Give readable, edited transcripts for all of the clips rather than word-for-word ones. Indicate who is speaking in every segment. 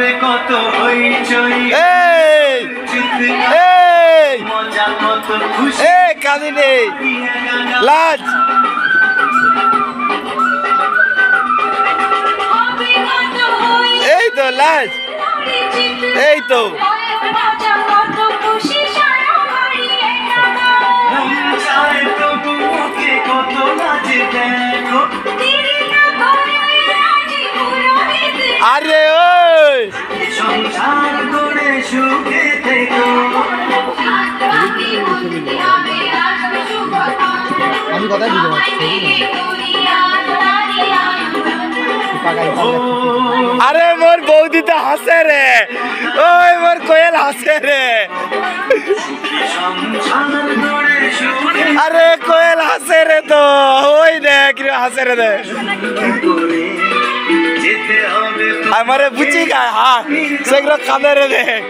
Speaker 1: হবে কত হইচই মজা কত খুশি
Speaker 2: কাঁদি নেই লাজ এই তো লাজ এই তো
Speaker 1: কত লাজে দেখো
Speaker 2: আরে ওই
Speaker 1: সংসার করে সুখে থেকো
Speaker 3: আমি কথাই বুঝতে পারছি
Speaker 2: আরে মোর বৌদি তো হাসে রে ওই মোর কোয়েল হাসে রে আরে কোয়েল হাসে রে তো ওই দেখ হাসে রে দেখ আমারে বুঝি গায় হা সেগুলো কাঁদে রে দেখ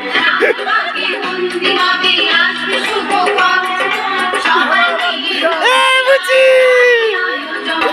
Speaker 2: বুঝি